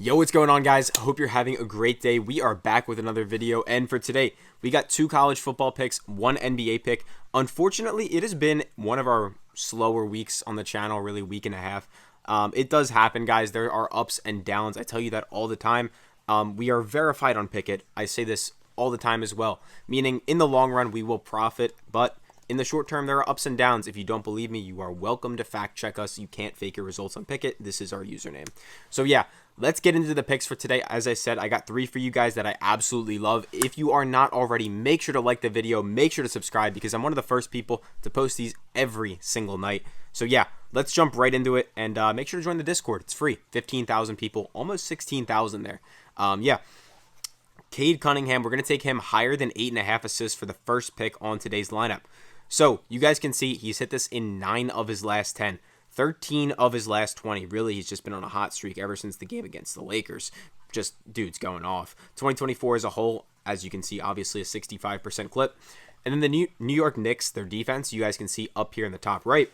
Yo, what's going on, guys? I hope you're having a great day. We are back with another video, and for today, we got 2 college football picks, 1 NBA pick. Unfortunately, it has been one of our slower weeks on the channel, really week and a half. It does happen, guys. There are ups and downs. I tell you that all the time. We are verified on Pikkit. I say this all the time as well, meaning in the long run, we will profit, but in the short term, there are ups and downs. If you don't believe me, you are welcome to fact check us. You can't fake your results on Pikkit. This is our username. So yeah, let's get into the picks for today. As I said, I got 3 for you guys that I absolutely love. If you are not already, make sure to like the video. Make sure to subscribe because I'm one of the first people to post these every single night. So yeah, let's jump right into it and make sure to join the Discord. It's free. 15,000 people, almost 16,000 there. Yeah. Cade Cunningham, we're going to take him higher than 8.5 assists for the first pick on today's lineup. So you guys can see he's hit this in 9 of his last 10, 13 of his last 20. Really, he's just been on a hot streak ever since the game against the Lakers. Just, dude's going off. 2024 as a whole, as you can see, obviously a 65% clip. And then the New York Knicks, their defense, you guys can see up here in the top right,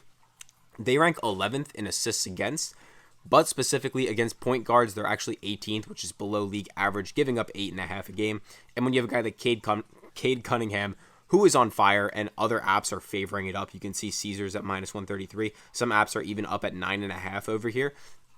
they rank 11th in assists against, but specifically against point guards, they're actually 18th, which is below league average, giving up 8.5 a game. And when you have a guy like Cade Cunningham, who is on fire, and other apps are favoring it up. You can see Caesars at minus 133. Some apps are even up at 9.5 over here.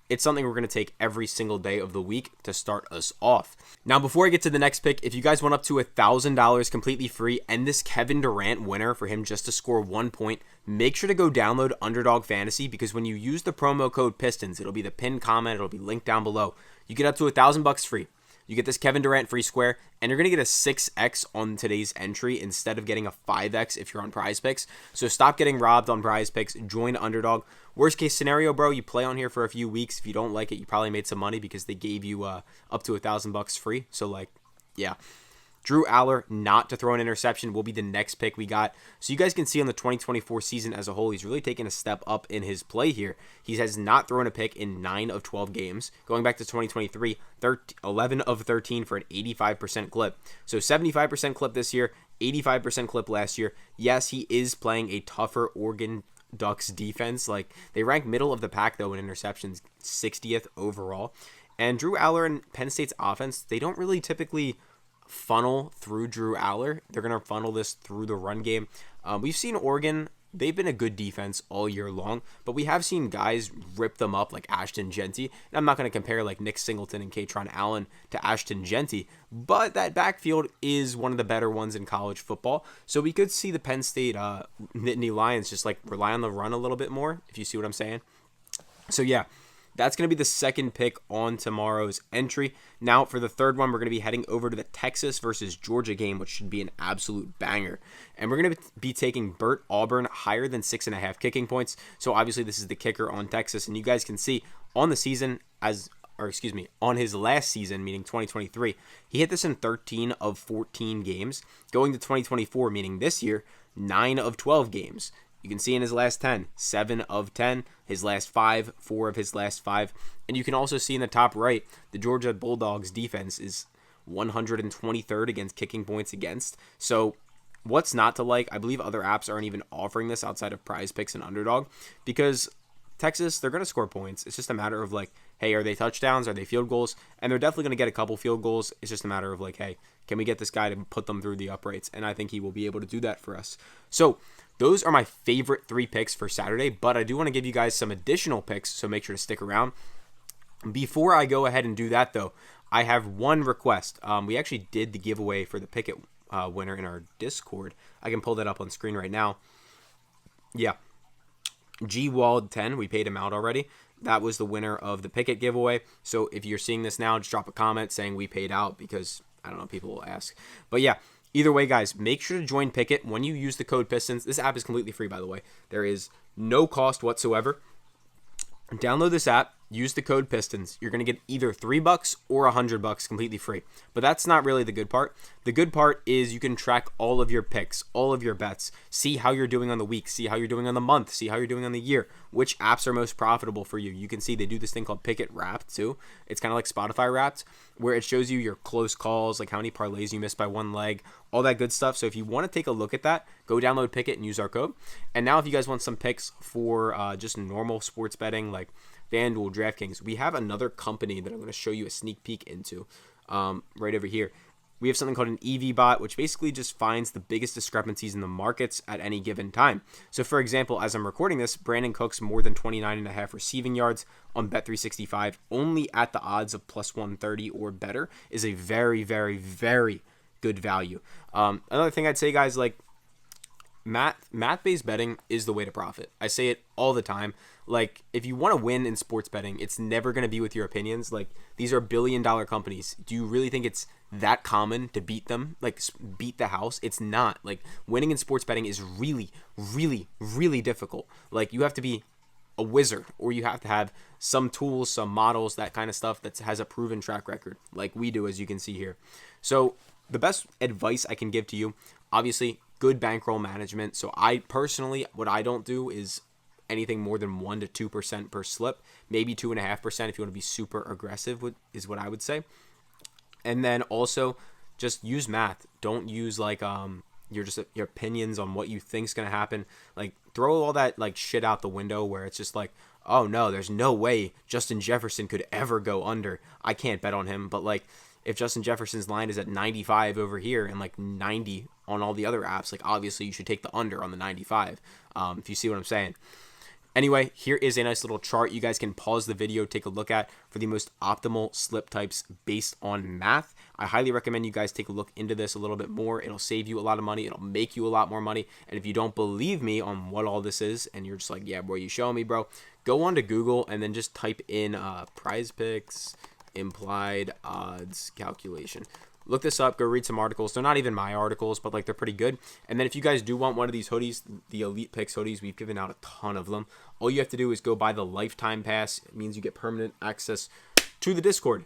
It's something we're going to take every single day of the week to start us off. Now, before I get to the next pick, if you guys want up to $1,000 completely free and this Kevin Durant winner for him just to score 1 point, make sure to go download Underdog Fantasy because when you use the promo code PISTONS, it'll be the pinned comment, it'll be linked down below. You get up to $1,000 free. You get this Kevin Durant free square, and you're going to get a 6x on today's entry instead of getting a 5x if you're on PrizePicks. So stop getting robbed on PrizePicks. Join Underdog. Worst case scenario, bro, you play on here for a few weeks. If you don't like it, you probably made some money because they gave you up to $1,000 free. So, like, yeah. Drew Aller, not to throw an interception, will be the next pick we got. So you guys can see on the 2024 season as a whole, he's really taken a step up in his play here. He has not thrown a pick in 9 of 12 games. Going back to 2023, 11 of 13 for an 85% clip. So 75% clip this year, 85% clip last year. Yes, he is playing a tougher Oregon Ducks defense. Like, they rank middle of the pack, though, in interceptions, 60th overall. And Drew Aller and Penn State's offense, they don't really typically funnel through Drew Aller. They're going to funnel this through the run game. We've seen Oregon, they've been a good defense all year long, but we have seen guys rip them up like Ashton Genty. And I'm not going to compare like Nick Singleton and Katron Allen to Ashton Genty, but that backfield is one of the better ones in college football. So we could see the Penn State Nittany Lions just like rely on the run a little bit more, if you see what I'm saying. So yeah, that's going to be the second pick on tomorrow's entry. Now, for the third one, we're going to be heading over to the Texas versus Georgia game, which should be an absolute banger. And we're going to be taking Bert Auburn higher than 6.5 kicking points. So, obviously, this is the kicker on Texas. And you guys can see on the season, on his last season, meaning 2023, he hit this in 13 of 14 games. Going to 2024, meaning this year, 9 of 12 games. You can see in his last 10, 7 of 10, his last 5, 4 of his last 5. And you can also see in the top right, the Georgia Bulldogs defense is 123rd against kicking points against. So what's not to like? I believe other apps aren't even offering this outside of PrizePicks and Underdog because Texas, they're going to score points. It's just a matter of like, hey, are they touchdowns? Are they field goals? And they're definitely going to get a couple field goals. It's just a matter of like, hey, can we get this guy to put them through the uprights? And I think he will be able to do that for us. So those are my favorite 3 picks for Saturday, but I do want to give you guys some additional picks, so make sure to stick around. Before I go ahead and do that, though, I have one request. We actually did the giveaway for the Pikkit winner in our Discord. I can pull that up on screen right now. Yeah. Gwald10, we paid him out already. That was the winner of the Pikkit giveaway. So if you're seeing this now, just drop a comment saying we paid out because, I don't know, people will ask. But yeah. Either way, guys, make sure to join Pikkit when you use the code PISTONS. This app is completely free, by the way. There is no cost whatsoever. Download this app, use the code PISTONS. You're going to get either $3 or $100 completely free. But that's not really the good part. The good part is you can track all of your picks, all of your bets, see how you're doing on the week, see how you're doing on the month, see how you're doing on the year, which apps are most profitable for you. You can see they do this thing called Pikkit Wrapped too. It's kind of like Spotify Wrapped, where it shows you your close calls, like how many parlays you missed by one leg, all that good stuff. So if you want to take a look at that, go download Pikkit and use our code. And now if you guys want some picks for just normal sports betting, like Fanduel, Draftkings. We have another company that I'm going to show you a sneak peek into right over here. We have something called an EV bot, which basically just finds the biggest discrepancies in the markets at any given time. So, for example, as I'm recording this, Brandon Cooks more than 29.5 receiving yards on Bet365, only at the odds of plus 130 or better, is a very, very, very good value. Another thing I'd say, guys, like math-based betting is the way to profit. I say it all the time. Like, if you want to win in sports betting, it's never going to be with your opinions. Like, these are billion-dollar companies. Do you really think it's that common to beat them? Like, beat the house? It's not. Like, winning in sports betting is really, really, really difficult. Like, you have to be a wizard, or you have to have some tools, some models, that kind of stuff that has a proven track record, like we do, as you can see here. So, the best advice I can give to you, obviously, good bankroll management. So, I personally, what I don't do is anything more than 1 to 2% per slip, maybe 2.5% if you want to be super aggressive, is what I would say. And then also just use math. Don't use like your opinions on what you think's gonna happen. Like, throw all that like shit out the window where it's just like, oh no, there's no way Justin Jefferson could ever go under. I can't bet on him. But like, if Justin Jefferson's line is at 95 over here and like 90 on all the other apps, like obviously you should take the under on the 95. If you see what I'm saying. Anyway, here is a nice little chart you guys can pause the video, take a look at for the most optimal slip types based on math. I highly recommend you guys take a look into this a little bit more. It'll save you a lot of money. It'll make you a lot more money. And if you don't believe me on what all this is, and you're just like, yeah, bro, you show me, bro, go on to Google and then just type in PrizePicks implied odds calculation. Look this up. Go read some articles. They're not even my articles, but like they're pretty good. And then if you guys do want one of these hoodies, the Elite Picks hoodies, we've given out a ton of them. All you have to do is go buy the lifetime pass. It means you get permanent access to the Discord.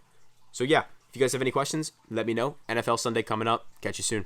So yeah, if you guys have any questions, let me know. NFL Sunday coming up. Catch you soon.